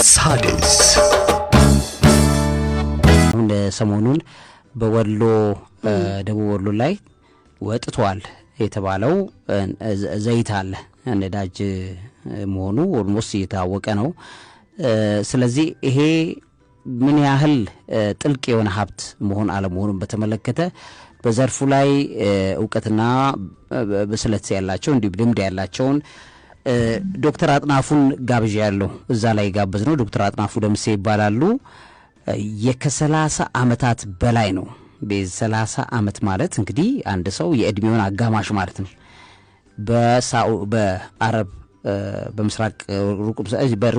ሳድስ እንደ ሰሞኑን በወሎ ደቡብ ወሎ ላይ ወጥቷል የተባለው ዘይት አለ ነዳጅ መሆኑ ኦልሞስት የታወቀ ነው። ስለዚህ ይሄ ምን ያህል ጥልቅ የሆነ ሀብት መሆን አለመሆኑን በተመለከተ በዘርፉ ላይ ዕውቀትና በስለት ያላቸው እንዲሁ ልምድ ያላቸውን ዶክተር አጥናፉን ጋብዣ ያለው እዛ ላይ ጋብዝ ነው። ዶክተር አጥናፉ ደምሴ ይባላሉ። የከ30 ዓመታት በላይ ነው። በ30 ዓመት ማለት እንግዲህ አንድ ሰው የእድሜውን አጋማሽ ማለት ነው። በአረብ በምስራቅ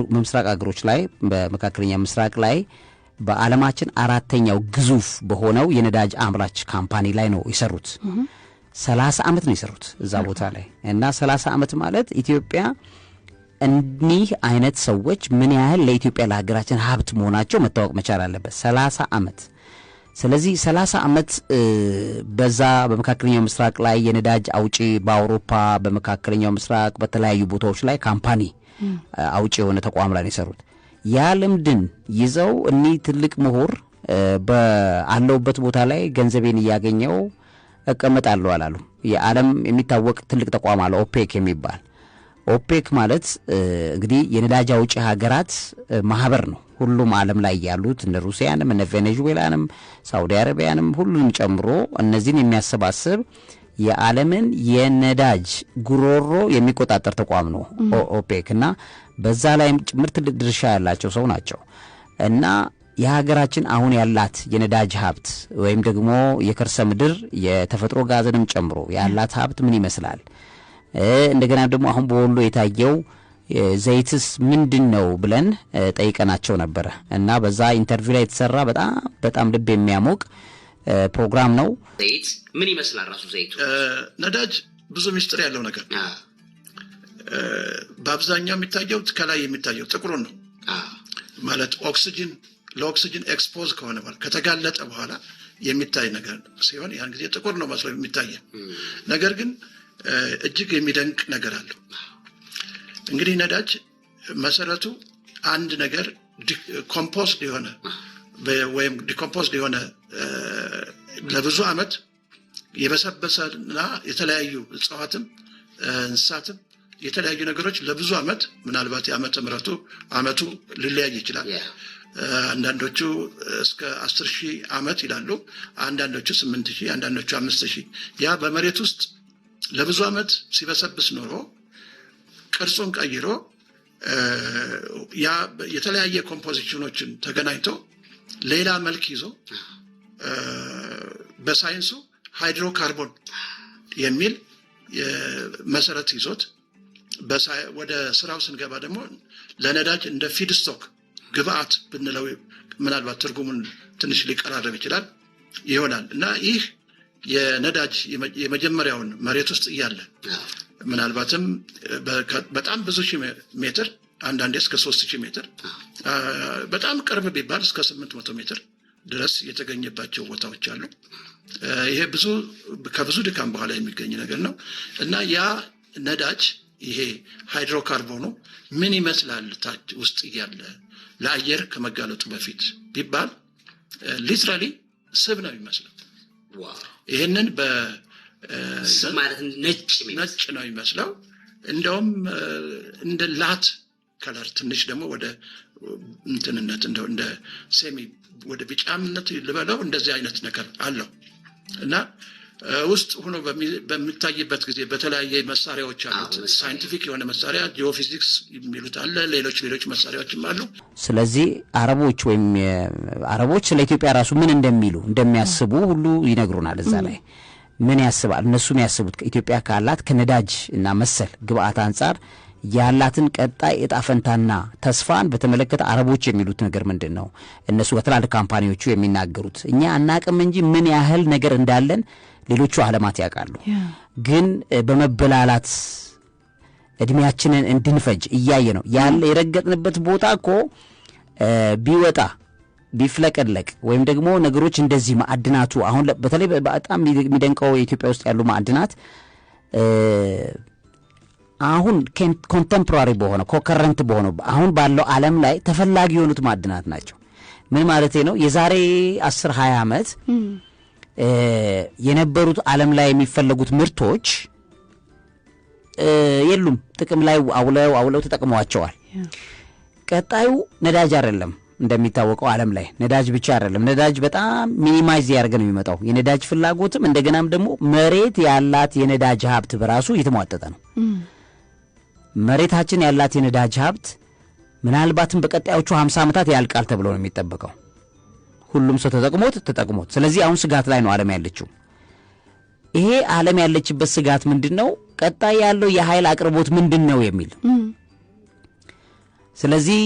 በምስራቅ አገሮች ላይ በመካከለኛ ምስራቅ ላይ በዓለማችን አራተኛው ግዙፍ በሆነው የነዳጅ አምራች ካምፓኒ ላይ ነው የሰሩት። 30 ዓመት ነው የሰሩት እዛ ቦታ ላይ እና 30 ዓመት ማለት ኢትዮጵያ እኒህ አይነት ሰዎች ምን ያህል ለኢትዮጵያ ለሀገራችን ሀብት መሆናቸው መታወቅ መቻል አለበት። 30 ዓመት። ስለዚህ 30 ዓመት በዛ በመካከለኛው ምስራቅ ላይ የነዳጅ አውጪ በአውሮፓ በመካከለኛው ምስራቅ በተለያዩ ቦታዎች ላይ ካምፓኒ አውጪ የሆነ ተቋም ላይ ነው የሰሩት። ያ ልምድን ይዘው እኒህ ትልቅ ምሁር በአለውበት ቦታ ላይ ገንዘቤን እያገኘው እቀመጣለሁ አላሉ። የዓለም የሚታወቅ ትልቅ ተቋም አለ ኦፔክ የሚባል። ኦፔክ ማለት እንግዲህ የነዳጅ አውጪ ሀገራት ማህበር ነው። ሁሉም ዓለም ላይ ያሉት እነ ሩሲያንም እነ ቬኔዙዌላንም ሳውዲ አረቢያንም ሁሉንም ጨምሮ እነዚህን የሚያሰባስብ የዓለምን የነዳጅ ጉሮሮ የሚቆጣጠር ተቋም ነው ኦፔክ እና በዛ ላይም ጭምር ትልቅ ድርሻ ያላቸው ሰው ናቸው። እና የሀገራችን አሁን ያላት የነዳጅ ሀብት ወይም ደግሞ የከርሰ ምድር የተፈጥሮ ጋዝንም ጨምሮ ያላት ሀብት ምን ይመስላል? እንደገና ደግሞ አሁን በወሎ የታየው ዘይትስ ምንድነው ብለን ጠይቀናቸው ነበር እና በዛ ኢንተርቪው ላይ የተሰራ በጣም ልብ የሚያሞቅ ፕሮግራም ነው። ዘይት ምን ይመስላል? ራሱ ዘይቱ ነዳጅ ብዙ ሚስጥር ያለው ነገር በአብዛኛው የሚታየው ከላይ የሚታየው ጥቁሩ ነው ማለት ኦክሲጅን ለኦክሲጅን ኤክስፖዝ ከሆነ ማለት ከተጋለጠ በኋላ የሚታይ ነገር ሲሆን ያን ጊዜ ጥቁር ነው መስሎ የሚታየው። ነገር ግን እጅግ የሚደንቅ ነገር አለው። እንግዲህ ነዳጅ መሰረቱ አንድ ነገር ኮምፖስት የሆነ ወይም ዲኮምፖስድ የሆነ ለብዙ ዓመት የበሰበሰና የተለያዩ እጽዋትም እንስሳትም የተለያዩ ነገሮች ለብዙ ዓመት ምናልባት የዓመተ ምሕረቱ ዓመቱ ሊለያይ ይችላል። አንዳንዶቹ እስከ 10,000 ዓመት ይላሉ፣ አንዳንዶቹ 8,000፣ አንዳንዶቹ 5,000። ያ በመሬት ውስጥ ለብዙ ዓመት ሲበሰብስ ኖሮ ቅርጹን ቀይሮ ያ የተለያየ ኮምፖዚሽኖችን ተገናኝቶ ሌላ መልክ ይዞ በሳይንሱ ሃይድሮካርቦን የሚል መሰረት ይዞት ወደ ስራው ስንገባ ደግሞ ለነዳጅ እንደ ፊድስቶክ ግብአት ብንለው ምናልባት ትርጉሙን ትንሽ ሊቀራረብ ይችላል ይሆናል እና ይህ የነዳጅ የመጀመሪያውን መሬት ውስጥ እያለ ምናልባትም በጣም ብዙ ሺህ ሜትር አንዳንዴ እስከ 3,000 ሜትር በጣም ቅርብ ቢባል እስከ 800 ሜትር ድረስ የተገኘባቸው ቦታዎች አሉ። ይሄ ከብዙ ድካም በኋላ የሚገኝ ነገር ነው እና ያ ነዳጅ ይሄ ሃይድሮካርቦኑ ምን ይመስላል ታች ውስጥ እያለ ለአየር ከመጋለጡ በፊት ቢባል ሊትራሊ ስብ ነው የሚመስለው። ይሄንን ማለት ነጭ ነው የሚመስለው። እንደውም እንደ ላት ከለር ትንሽ ደግሞ ወደ እንትንነት እንደው እንደ ሴሚ ወደ ቢጫምነት ልበለው እንደዚህ አይነት ነገር አለው እና ውስጥ ሆኖ በሚታይበት ጊዜ በተለያየ መሳሪያዎች አሉት። ሳይንቲፊክ የሆነ መሳሪያ ጂኦፊዚክስ የሚሉት አለ፣ ሌሎች መሳሪያዎችም አሉ። ስለዚህ አረቦች ስለ ኢትዮጵያ ራሱ ምን እንደሚያስቡ ሁሉ ይነግሩናል። እዛ ላይ ምን ያስባል እነሱ የሚያስቡት ከኢትዮጵያ ካላት ከነዳጅ እና መሰል ግብአት አንጻር ያላትን ቀጣይ እጣ ፈንታና ተስፋን በተመለከተ አረቦች የሚሉት ነገር ምንድነው? እነሱ በትላልቅ ካምፓኒዎቹ የሚናገሩት እኛ አናቅም እንጂ ምን ያህል ነገር እንዳለን ሌሎቹ ዓለማት ያውቃሉ። ግን በመበላላት እድሜያችንን እንድንፈጅ እያየ ነው ያለ የረገጥንበት ቦታ እኮ ቢወጣ ቢፍለቀለቅ ወይም ደግሞ ነገሮች እንደዚህ ማዕድናቱ አሁን በተለይ በጣም የሚደንቀው ኢትዮጵያ ውስጥ ያሉ ማዕድናት አሁን ኮንቴምፖራሪ በሆነ ኮከረንት በሆነ አሁን ባለው ዓለም ላይ ተፈላጊ የሆኑት ማዕድናት ናቸው። ምን ማለት ነው? የዛሬ 10-20 ዓመት የነበሩት ዓለም ላይ የሚፈለጉት ምርቶች የሉም። ጥቅም ላይ አውለው ተጠቅመዋቸዋል። ቀጣዩ ነዳጅ አይደለም። እንደሚታወቀው ዓለም ላይ ነዳጅ ብቻ አይደለም። ነዳጅ በጣም ሚኒማይዝ ያደርገ ነው የሚመጣው። የነዳጅ ፍላጎትም እንደገናም ደግሞ መሬት ያላት የነዳጅ ሀብት በራሱ እየተሟጠጠ ነው። መሬታችን ያላት የነዳጅ ሀብት ምናልባትም በቀጣዮቹ 50 ዓመታት ያልቃል ተብሎ ነው የሚጠበቀው። ሁሉም ሰው ተጠቅሞት። ስለዚህ አሁን ስጋት ላይ ነው ዓለም ያለችው። ይሄ ዓለም ያለችበት ስጋት ምንድነው? ቀጣይ ያለው የኃይል አቅርቦት ምንድነው የሚል። ስለዚህ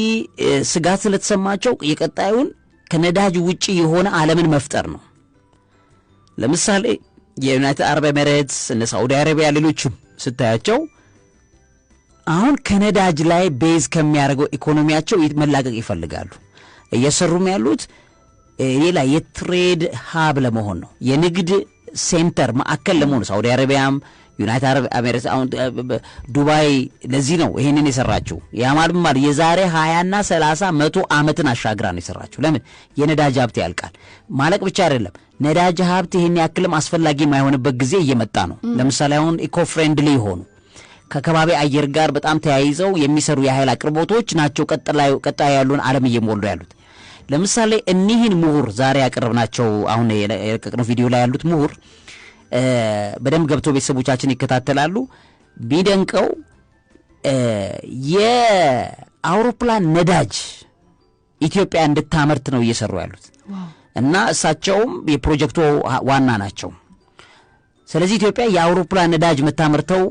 ስጋት ስለተሰማቸው የቀጣዩን ከነዳጅ ውጪ የሆነ ዓለምን መፍጠር ነው። ለምሳሌ የዩናይትድ አረብ ኤሚሬትስ እነ ሳዑዲ አረቢያ ሌሎችም ስታያቸው አሁን ከነዳጅ ላይ ቤዝ ከሚያደርገው ኢኮኖሚያቸው መላቀቅ ይፈልጋሉ። እየሰሩም ያሉት ሌላ የትሬድ ሀብ ለመሆን ነው። የንግድ ሴንተር ማዕከል ለመሆን ሳዑዲ አረቢያም ዩናይትድ አረብ ኤሚሬትስ አሁን ዱባይ ለዚህ ነው ይሄንን የሰራችው። ያማልማል የዛሬ 20 እና 30 100 ዓመትን አሻግራ ነው የሰራችው። ለምን? የነዳጅ ሀብት ያልቃል። ማለቅ ብቻ አይደለም፣ ነዳጅ ሀብት ይሄን ያክልም አስፈላጊ የማይሆንበት ጊዜ እየመጣ ነው። ለምሳሌ አሁን ኢኮ ፍሬንድሊ ሆኑ ከከባቢ አየር ጋር በጣም ተያይዘው የሚሰሩ የኃይል አቅርቦቶች ናቸው ቀጣይ ያሉን ዓለም እየሞሉ ያሉት። ለምሳሌ እኒህን ምሁር ዛሬ ያቀርብናቸው አሁን የለቀቅነው ቪዲዮ ላይ ያሉት ምሁር በደንብ ገብቶ ቤተሰቦቻችን ይከታተላሉ። ቢደንቀው የአውሮፕላን ነዳጅ ኢትዮጵያ እንድታመርት ነው እየሰሩ ያሉት እና እሳቸውም የፕሮጀክቱ ዋና ናቸው። ስለዚህ ኢትዮጵያ የአውሮፕላን ነዳጅ መታመርተው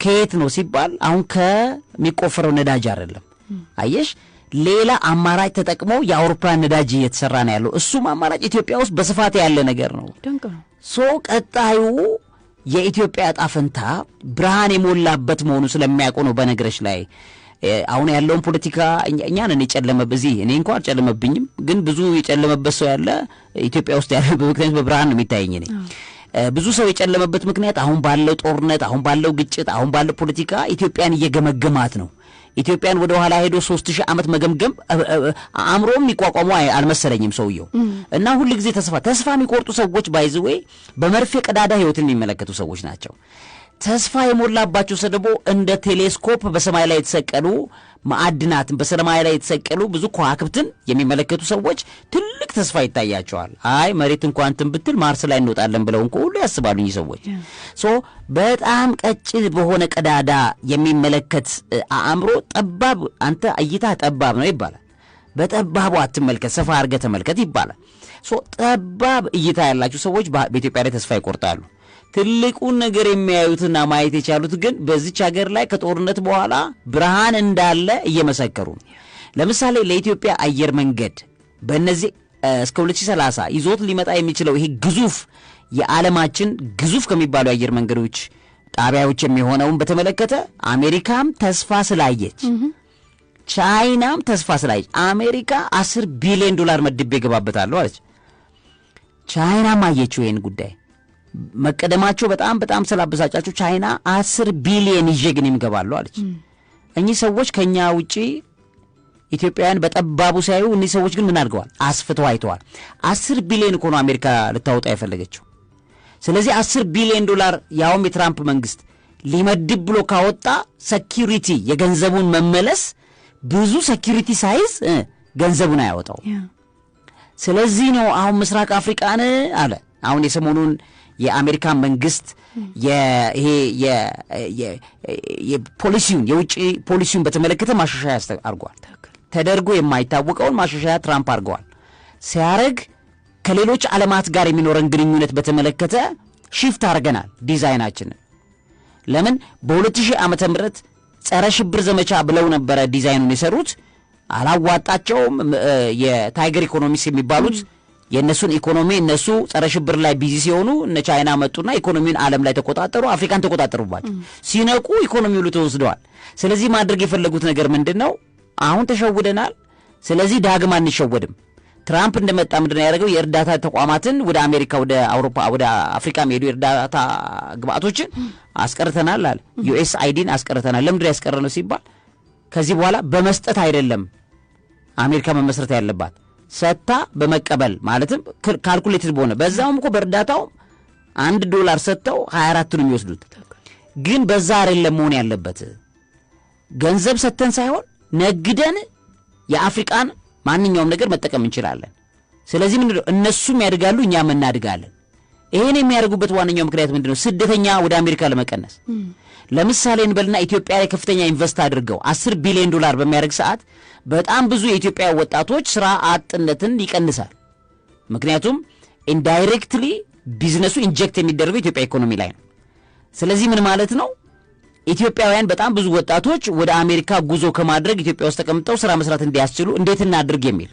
ከየት ነው ሲባል አሁን ከሚቆፈረው ነዳጅ አይደለም። አየሽ፣ ሌላ አማራጭ ተጠቅመው የአውሮፕላን ነዳጅ እየተሰራ ነው ያለው። እሱም አማራጭ ኢትዮጵያ ውስጥ በስፋት ያለ ነገር ነው። ቀጣዩ የኢትዮጵያ ዕጣ ፈንታ ብርሃን የሞላበት መሆኑ ስለሚያውቁ ነው። በነገርሽ ላይ አሁን ያለውን ፖለቲካ እኛን የጨለመበት እኔ እንኳን አልጨለመብኝም፣ ግን ብዙ የጨለመበት ሰው ያለ ኢትዮጵያ ውስጥ ያለ በምክንያት በብርሃን ነው የሚታየኝ እኔ። ብዙ ሰው የጨለመበት ምክንያት አሁን ባለው ጦርነት፣ አሁን ባለው ግጭት፣ አሁን ባለው ፖለቲካ ኢትዮጵያን እየገመገማት ነው። ኢትዮጵያን ወደ ኋላ ሄዶ 3000 ዓመት መገምገም አእምሮም ይቋቋሙ አልመሰለኝም ሰውየው። እና ሁሉ ጊዜ ተስፋ የሚቆርጡ ሰዎች ባይዝዌ በመርፌ ቀዳዳ ህይወትን የሚመለከቱ ሰዎች ናቸው። ተስፋ የሞላባቸው ሰደቦ እንደ ቴሌስኮፕ በሰማይ ላይ የተሰቀሉ ማዕድናትን በሰማይ ላይ የተሰቀሉ ብዙ ከዋክብትን የሚመለከቱ ሰዎች ትልቅ ተስፋ ይታያቸዋል። አይ መሬት እንኳን ብትል ማርስ ላይ እንወጣለን ብለው እንኳን ሁሉ ያስባሉ እኚህ ሰዎች። በጣም ቀጭን በሆነ ቀዳዳ የሚመለከት አእምሮ ጠባብ፣ አንተ እይታ ጠባብ ነው ይባላል። በጠባቡ አትመልከት፣ ሰፋ አድርገህ ተመልከት ይባላል። ጠባብ እይታ ያላቸው ሰዎች በኢትዮጵያ ላይ ተስፋ ይቆርጣሉ። ትልቁን ነገር የሚያዩትና ማየት የቻሉት ግን በዚች ሀገር ላይ ከጦርነት በኋላ ብርሃን እንዳለ እየመሰከሩ ነው። ለምሳሌ ለኢትዮጵያ አየር መንገድ በእነዚህ እስከ 2030 ይዞት ሊመጣ የሚችለው ይሄ ግዙፍ የዓለማችን ግዙፍ ከሚባሉ አየር መንገዶች ጣቢያዎች የሚሆነውን በተመለከተ አሜሪካም ተስፋ ስላየች፣ ቻይናም ተስፋ ስላየች አሜሪካ $10 ቢሊዮን መድቤ ገባበታለሁ አለች። ቻይናም አየችው ይሄን ጉዳይ መቀደማቸው በጣም ስላበሳጫቸው ቻይና 10 ቢሊዮን ይዤ ግን ይምገባሉ አለች። እኚህ ሰዎች ከኛ ውጪ ኢትዮጵያውያን በጠባቡ ሳይዩ እኚህ ሰዎች ግን ምን አድርገዋል? አስፍተው አይተዋል። 10 ቢሊዮን እኮ ነው አሜሪካ ልታወጣ የፈለገችው። ስለዚህ $10 ቢሊዮን ያውም የትራምፕ መንግስት ሊመድብ ብሎ ካወጣ ሴኩሪቲ የገንዘቡን መመለስ ብዙ ሴኩሪቲ ሳይዝ ገንዘቡን አያወጣው። ስለዚህ ነው አሁን ምስራቅ አፍሪካን አለ አሁን የሰሞኑን የአሜሪካን መንግስት ይሄ የፖሊሲውን የውጪ ፖሊሲውን በተመለከተ ማሻሻያ አድርጓል። ተደርጎ የማይታወቀውን ማሻሻያ ትራምፕ አድርገዋል። ሲያረግ ከሌሎች ዓለማት ጋር የሚኖረን ግንኙነት በተመለከተ ሺፍት አድርገናል ዲዛይናችንን። ለምን በ2000 ዓመተ ምህረት ጸረ ሽብር ዘመቻ ብለው ነበር ዲዛይኑን የሰሩት። አላዋጣቸውም። የታይገር ኢኮኖሚስ የሚባሉት የነሱን ኢኮኖሚ እነሱ ጸረ ሽብር ላይ ቢዚ ሲሆኑ እነ ቻይና መጡና ኢኮኖሚውን ዓለም ላይ ተቆጣጠሩ፣ አፍሪካን ተቆጣጠሩባቸው። ሲነቁ ኢኮኖሚው ሁሉ ተወስደዋል። ስለዚህ ማድረግ የፈለጉት ነገር ምንድነው? አሁን ተሸውደናል፣ ስለዚህ ዳግም አንሸወድም። ትራምፕ እንደመጣ ምንድነው ያደረገው? የእርዳታ ተቋማትን ወደ አሜሪካ፣ ወደ አውሮፓ፣ ወደ አፍሪካ የሚሄዱ የእርዳታ ግብአቶችን አስቀርተናል አለ። USAIDን አስቀርተናል። ለምንድን ያስቀረነው ሲባል ከዚህ በኋላ በመስጠት አይደለም አሜሪካ መመስረት ያለባት ሰታ በመቀበል ማለትም ካልኩሌትድ በሆነ በዛውም እኮ በእርዳታው $1 ሰጥተው 24 ነው የሚወስዱት። ግን በዛ አይደለም መሆን ያለበት። ገንዘብ ሰጥተን ሳይሆን ነግደን የአፍሪካን ማንኛውም ነገር መጠቀም እንችላለን። ስለዚህ ምንድነው እነሱም ያድጋሉ እኛም እናድጋለን። ይሄን የሚያደርጉበት ዋነኛው ምክንያት ምንድነው? ስደተኛ ወደ አሜሪካ ለመቀነስ። ለምሳሌ እንበልና ኢትዮጵያ ላይ ከፍተኛ ኢንቨስት አድርገው $10 ቢሊዮን በሚያደርግ ሰዓት በጣም ብዙ የኢትዮጵያ ወጣቶች ስራ አጥነትን ይቀንሳል። ምክንያቱም ኢንዳይሬክትሊ ቢዝነሱ ኢንጀክት የሚደረገው ኢትዮጵያ ኢኮኖሚ ላይ ነው። ስለዚህ ምን ማለት ነው? ኢትዮጵያውያን በጣም ብዙ ወጣቶች ወደ አሜሪካ ጉዞ ከማድረግ ኢትዮጵያ ውስጥ ተቀምጠው ስራ መስራት እንዲያስችሉ እንዴት እናድርግ የሚል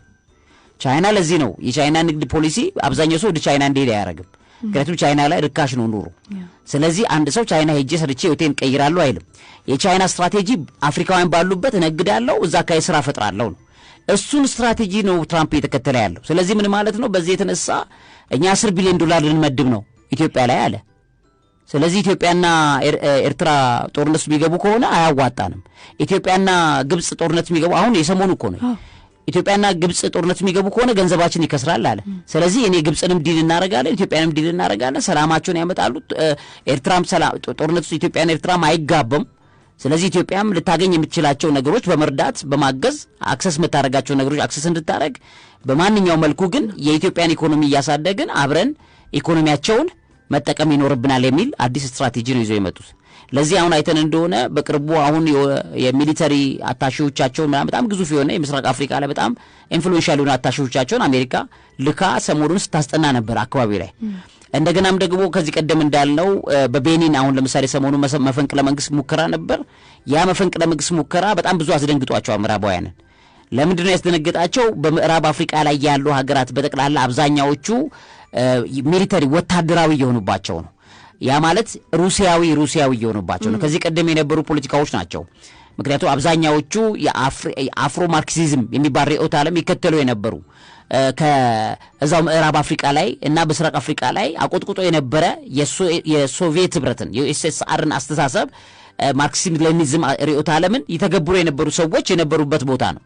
ቻይና። ለዚህ ነው የቻይና ንግድ ፖሊሲ አብዛኛው ሰው ወደ ቻይና እንዲሄድ አያደርግም። ምክንያቱም ቻይና ላይ ርካሽ ነው ኑሮ። ስለዚህ አንድ ሰው ቻይና ሄጄ ሰርቼ ሆቴል ቀይራለሁ አይልም። የቻይና ስትራቴጂ አፍሪካውያን ባሉበት እነግዳለሁ፣ እዛ አካባቢ ስራ ፈጥራለሁ ነው። እሱን ስትራቴጂ ነው ትራምፕ እየተከተለ ያለው። ስለዚህ ምን ማለት ነው? በዚህ የተነሳ እኛ $10 ቢሊዮን ልንመድብ ነው ኢትዮጵያ ላይ አለ። ስለዚህ ኢትዮጵያና ኤርትራ ጦርነት ቢገቡ ከሆነ አያዋጣንም። ኢትዮጵያና ግብጽ ጦርነት የሚገቡ አሁን የሰሞኑ እኮ ነው። ኢትዮጵያና ግብጽ ጦርነት የሚገቡ ከሆነ ገንዘባችን ይከስራል አለ። ስለዚህ እኔ ግብጽንም ዲል እናረጋለን፣ ኢትዮጵያንም ዲል እናረጋለን፣ ሰላማቸውን ያመጣሉ። ኤርትራም ሰላም ጦርነት ውስጥ ኢትዮጵያና ኤርትራም አይጋበም። ስለዚህ ኢትዮጵያም ልታገኝ የምትችላቸው ነገሮች በመርዳት በማገዝ አክሰስ የምታረጋቸው ነገሮች አክሰስ እንድታረግ በማንኛውም መልኩ ግን የኢትዮጵያን ኢኮኖሚ እያሳደግን አብረን ኢኮኖሚያቸውን መጠቀም ይኖርብናል የሚል አዲስ ስትራቴጂ ነው ይዘው የመጡት። ለዚህ አሁን አይተን እንደሆነ በቅርቡ አሁን የሚሊተሪ አታሺዎቻቸውን በጣም ግዙፍ የሆነ የምስራቅ አፍሪካ ላይ በጣም ኢንፍሉዌንሻል የሆኑ አታሺዎቻቸውን አሜሪካ ልካ ሰሞኑን ስታስጠና ነበር አካባቢ ላይ። እንደገናም ደግሞ ከዚህ ቀደም እንዳልነው በቤኒን አሁን ለምሳሌ ሰሞኑን መፈንቅለ መንግስት ሙከራ ነበር። ያ መፈንቅለ መንግስት ሙከራ በጣም ብዙ አስደንግጧቸዋል ምዕራባውያንን። ለምንድነው ያስደነገጣቸው? በምዕራብ አፍሪካ ላይ ያሉ ሀገራት በጠቅላላ አብዛኛዎቹ ሚሊተሪ ወታደራዊ የሆኑባቸው ነው። ያ ማለት ሩሲያዊ የሆኑባቸው ነው። ከዚህ ቀደም የነበሩ ፖለቲካዎች ናቸው። ምክንያቱም አብዛኛዎቹ የአፍሮ ማርክሲዝም የሚባል ርዕዮተ ዓለም ይከተሉ የነበሩ ከዛው ምዕራብ አፍሪካ ላይ እና በምስራቅ አፍሪካ ላይ አቆጥቁጦ የነበረ የሶቪየት ህብረትን የዩኤስኤስአርን አስተሳሰብ ማርክሲዝም ሌኒዝም ርዕዮተ ዓለምን ይተገብሩ የነበሩ ሰዎች የነበሩበት ቦታ ነው።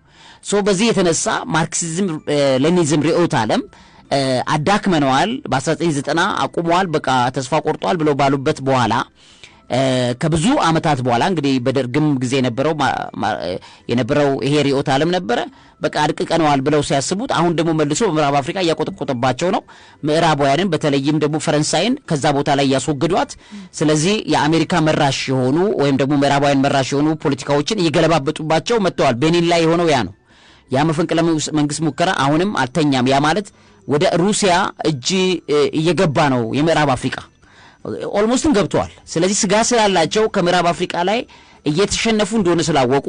በዚህ የተነሳ ማርክሲዝም ሌኒዝም ርዕዮተ ዓለም አዳክመነዋል፣ በ1990 አቁመዋል፣ በቃ ተስፋ ቆርጧል ብለው ባሉበት በኋላ ከብዙ አመታት በኋላ እንግዲህ በደርግም ጊዜ የነበረው ይሄ ርዕዮተ ዓለም ነበረ። በቃ አድቅቀነዋል ብለው ሲያስቡት አሁን ደግሞ መልሶ በምዕራብ አፍሪካ እያቆጠቆጠባቸው ነው። ምዕራባውያንን በተለይም ደግሞ ፈረንሳይን ከዛ ቦታ ላይ ያስወግዷት። ስለዚህ የአሜሪካ መራሽ የሆኑ ወይም ደግሞ ምዕራባውያን መራሽ የሆኑ ፖለቲካዎችን እየገለባበጡባቸው መጥተዋል። ቤኒን ላይ የሆነው ያ ነው። ያ መፈንቅለ መንግስት ሙከራ አሁንም አልተኛም። ያ ማለት ወደ ሩሲያ እጅ እየገባ ነው የምዕራብ አፍሪካ ኦልሞስትም ገብቷል። ስለዚህ ስጋት ስላላቸው ከምዕራብ አፍሪካ ላይ እየተሸነፉ እንደሆነ ስላወቁ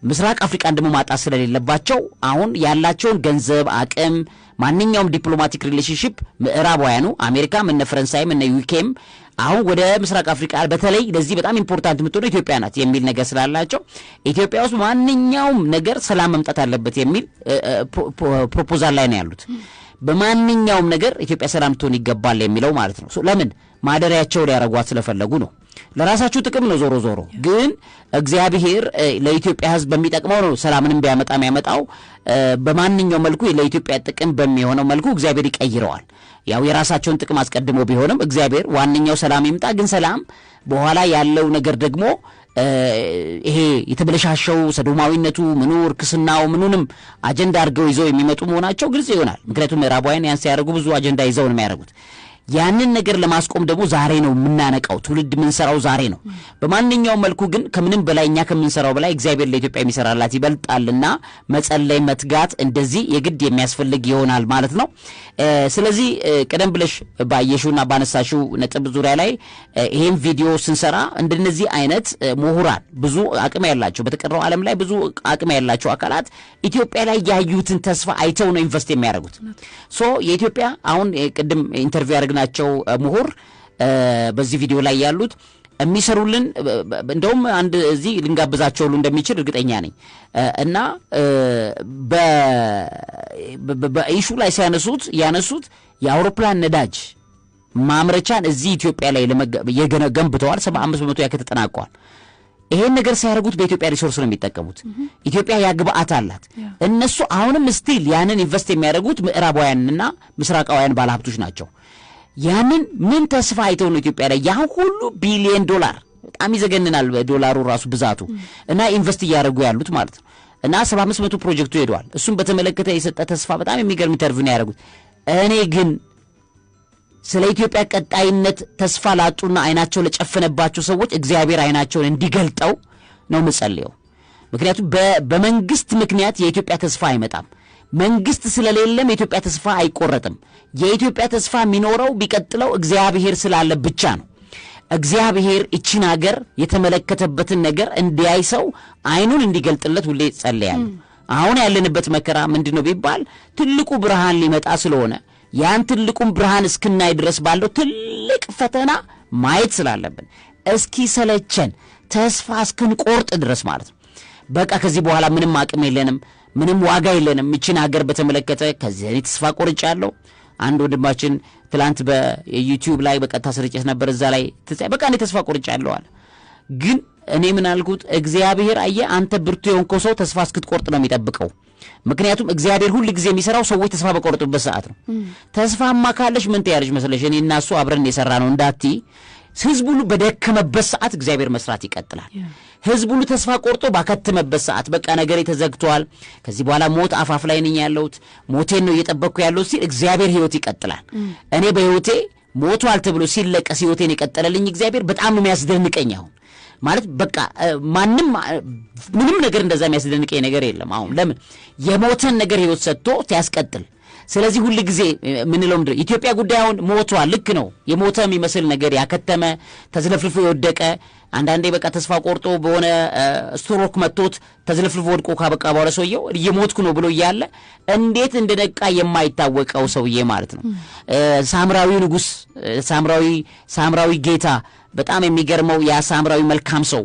ምስራቅ አፍሪካን ደግሞ ማጣት ስለሌለባቸው አሁን ያላቸውን ገንዘብ አቅም ማንኛውም ዲፕሎማቲክ ሪሌሽንሺፕ ምዕራባውያኑ አሜሪካም እነ ፈረንሳይም እነ ዩኬም አሁን ወደ ምስራቅ አፍሪካ በተለይ ለዚህ በጣም ኢምፖርታንት የምትሆነው ኢትዮጵያ ናት የሚል ነገር ስላላቸው ኢትዮጵያ ውስጥ ማንኛውም ነገር ሰላም መምጣት አለበት የሚል ፕሮፖዛል ላይ ነው ያሉት። በማንኛውም ነገር ኢትዮጵያ ሰላም ትሆን ይገባል የሚለው ማለት ነው። ለምን ማደሪያቸው ሊያረጓት ስለፈለጉ ነው። ለራሳቸው ጥቅም ነው። ዞሮ ዞሮ ግን እግዚአብሔር ለኢትዮጵያ ሕዝብ በሚጠቅመው ነው ሰላምንም ያመጣው። በማንኛውም መልኩ ለኢትዮጵያ ጥቅም በሚሆነው መልኩ እግዚአብሔር ይቀይረዋል። ያው የራሳቸውን ጥቅም አስቀድሞ ቢሆንም እግዚአብሔር ዋንኛው ሰላም ይምጣ። ግን ሰላም በኋላ ያለው ነገር ደግሞ ይሄ የተበለሻሸው ሰዶማዊነቱ ምኑ ርክስናው ምኑንም አጀንዳ አድርገው ይዘው የሚመጡ መሆናቸው ግልጽ ይሆናል። ምክንያቱም ምዕራባውያን ያን ሲያደርጉ ብዙ አጀንዳ ይዘው ነው የሚያደርጉት። ያንን ነገር ለማስቆም ደግሞ ዛሬ ነው የምናነቃው። ትውልድ የምንሰራው ዛሬ ነው። በማንኛውም መልኩ ግን ከምንም በላይ እኛ ከምንሰራው በላይ እግዚአብሔር ለኢትዮጵያ የሚሰራላት ይበልጣልና መጸለይ፣ መትጋት እንደዚህ የግድ የሚያስፈልግ ይሆናል ማለት ነው። ስለዚህ ቀደም ብለሽ ባየሽውና ባነሳሽው ነጥብ ዙሪያ ላይ ይሄን ቪዲዮ ስንሰራ እንደነዚህ አይነት ምሁራን ብዙ አቅም ያላቸው በተቀረው ዓለም ላይ ብዙ አቅም ያላቸው አካላት ኢትዮጵያ ላይ ያዩትን ተስፋ አይተው ነው ኢንቨስት የሚያደርጉት። የኢትዮጵያ አሁን ቅድም ኢንተርቪው ናቸው ምሁር በዚህ ቪዲዮ ላይ ያሉት የሚሰሩልን እንደውም አንድ እዚህ ልንጋብዛቸው ሁሉ እንደሚችል እርግጠኛ ነኝ። እና በኢሹ ላይ ያነሱት የአውሮፕላን ነዳጅ ማምረቻን እዚህ ኢትዮጵያ ላይ ገንብተዋል። 75% ያክል ተጠናቀዋል። ይሄን ነገር ሲያደርጉት በኢትዮጵያ ሪሶርስ ነው የሚጠቀሙት። ኢትዮጵያ ያግባአት አላት። እነሱ አሁንም ስቲል ያንን ኢንቨስት የሚያደርጉት ምዕራባውያንና ምስራቃውያን ባለሀብቶች ናቸው። ያንን ምን ተስፋ አይተው ነው ኢትዮጵያ ላይ ያን ሁሉ ቢሊየን ዶላር በጣም ይዘገንናል ዶላሩ ራሱ ብዛቱ እና ኢንቨስት እያደረጉ ያሉት ማለት ነው። እና 75% ፕሮጀክቱ ሄዷል። እሱም በተመለከተ የሰጠ ተስፋ በጣም የሚገርም ኢንተርቪው ነው ያደረጉት። እኔ ግን ስለ ኢትዮጵያ ቀጣይነት ተስፋ ላጡና አይናቸው ለጨፈነባቸው ሰዎች እግዚአብሔር አይናቸውን እንዲገልጠው ነው የምጸልየው። ምክንያቱም በመንግስት ምክንያት የኢትዮጵያ ተስፋ አይመጣም። መንግስት ስለሌለም የኢትዮጵያ ተስፋ አይቆረጥም። የኢትዮጵያ ተስፋ የሚኖረው ቢቀጥለው እግዚአብሔር ስላለ ብቻ ነው። እግዚአብሔር እቺን ሀገር የተመለከተበትን ነገር እንዲያይ ሰው አይኑን እንዲገልጥለት ሁሌ ጸልያለሁ። አሁን ያለንበት መከራ ምንድነው ቢባል ትልቁ ብርሃን ሊመጣ ስለሆነ ያን ትልቁን ብርሃን እስክናይ ድረስ ባለው ትልቅ ፈተና ማየት ስላለብን እስኪ ሰለቸን ተስፋ እስክንቆርጥ ድረስ ማለት ነው። በቃ ከዚህ በኋላ ምንም አቅም የለንም፣ ምንም ዋጋ የለንም። እቺን ሀገር በተመለከተ ከዚህ ተስፋ ቆርጫለሁ። አንድ ወንድማችን ትላንት በዩቲዩብ ላይ በቀጥታ ስርጭት ነበር። እዛ ላይ በቃ እኔ ተስፋ ቆርጫለሁ አለ። ግን እኔ ምን አልኩት? እግዚአብሔር አየህ አንተ ብርቱ የሆንከው ሰው ተስፋ እስክትቆርጥ ነው የሚጠብቀው። ምክንያቱም እግዚአብሔር ሁሉ ጊዜ የሚሰራው ሰዎች ተስፋ በቆረጡበት ሰዓት ነው። ተስፋማ ካለሽ ምን ትያለሽ መሰለሽ? እኔ እና እሱ አብረን የሰራ ነው እንዳትዪ። ህዝቡ ሁሉ በደከመበት ሰዓት እግዚአብሔር መስራት ይቀጥላል። ህዝቡ ሁሉ ተስፋ ቆርጦ ባከተመበት ሰዓት በቃ ነገሬ ተዘግቷል፣ ከዚህ በኋላ ሞት አፋፍ ላይ ነኝ ያለሁት፣ ሞቴን ነው እየጠበቅኩ ያለሁት ሲል እግዚአብሔር ህይወት ይቀጥላል። እኔ በህይወቴ ሞቷል ተብሎ ሲለቀስ ህይወቴን የቀጠለልኝ እግዚአብሔር በጣም ነው የሚያስደንቀኝ። አሁን ማለት በቃ ምንም ነገር እንደዛ የሚያስደንቀኝ ነገር የለም። አሁን ለምን የሞተን ነገር ህይወት ሰጥቶ ሲያስቀጥል። ስለዚህ ሁሉ ጊዜ ምንለው ምንድነው ኢትዮጵያ ጉዳይ አሁን ሞቷል፣ ልክ ነው። የሞተ የሚመስል ነገር ያከተመ ተዝለፍልፎ የወደቀ አንዳንዴ በቃ ተስፋ ቆርጦ በሆነ ስትሮክ መጥቶት ተዝለፍልፎ ወድቆ ካበቃ በኋላ ሰውየው እየሞትኩ ነው ብሎ እያለ እንዴት እንደነቃ የማይታወቀው ሰውዬ ማለት ነው። ሳምራዊ ንጉስ፣ ሳምራዊ ጌታ፣ በጣም የሚገርመው ያ ሳምራዊ መልካም ሰው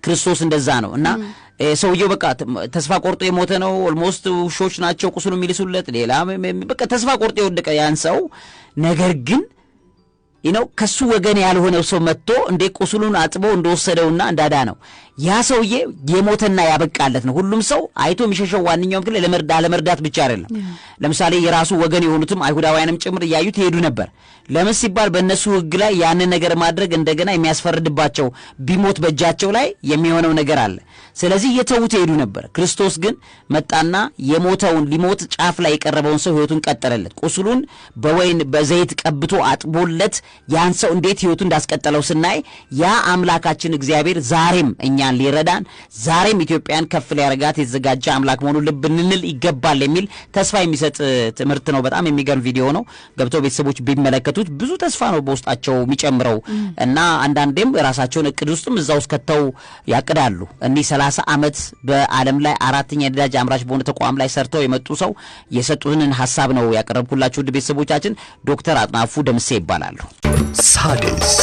ክርስቶስ እንደዛ ነው። እና ሰውየው በቃ ተስፋ ቆርጦ የሞተ ነው። ኦልሞስት ውሾች ናቸው ቁስሉ የሚልሱለት፣ ሌላ በቃ ተስፋ ቆርጦ የወደቀ ያን ሰው ነገር ግን ከሱ ወገን ያልሆነው ሰው መጥቶ እንደ ቁስሉን አጥቦ እንደወሰደውና እንዳዳነው ያ ሰውዬ የሞተና ያበቃለት ነው። ሁሉም ሰው አይቶ የሚሸሸው ዋንኛው ግን ለመርዳት ብቻ አይደለም። ለምሳሌ የራሱ ወገን የሆኑትም አይሁዳውያንም ጭምር እያዩት ይሄዱ ነበር። ለምን ሲባል በእነሱ ሕግ ላይ ያንን ነገር ማድረግ እንደገና የሚያስፈርድባቸው ቢሞት በእጃቸው ላይ የሚሆነው ነገር አለ። ስለዚህ እየተዉት ይሄዱ ነበር። ክርስቶስ ግን መጣና የሞተውን ሊሞት ጫፍ ላይ የቀረበውን ሰው ሕይወቱን ቀጠለለት። ቁስሉን በወይን በዘይት ቀብቶ አጥቦለት ያን ሰው እንዴት ሕይወቱን እንዳስቀጠለው ስናይ ያ አምላካችን እግዚአብሔር ዛሬም እኛን ሊረዳን ዛሬም ኢትዮጵያን ከፍ ሊያረጋት የተዘጋጀ አምላክ መሆኑን ልብ እንል ይገባል የሚል ተስፋ የሚሰጥ ትምህርት ነው። በጣም የሚገርም ቪዲዮ ነው። ገብተው ቤተሰቦች ቢመለከቱት ብዙ ተስፋ ነው በውስጣቸው የሚጨምረው እና አንዳንዴም ራሳቸውን እቅድ ውስጥም እዛ ውስጥ ከተው ያቅዳሉ። እኒህ 30 ዓመት በዓለም ላይ አራተኛ ነዳጅ አምራች በሆነ ተቋም ላይ ሰርተው የመጡ ሰው የሰጡትን ሐሳብ ነው ያቀረብኩላችሁ። ውድ ቤተሰቦቻችን ዶክተር አጥናፉ ደምሴ ይባላሉ። ሣድስ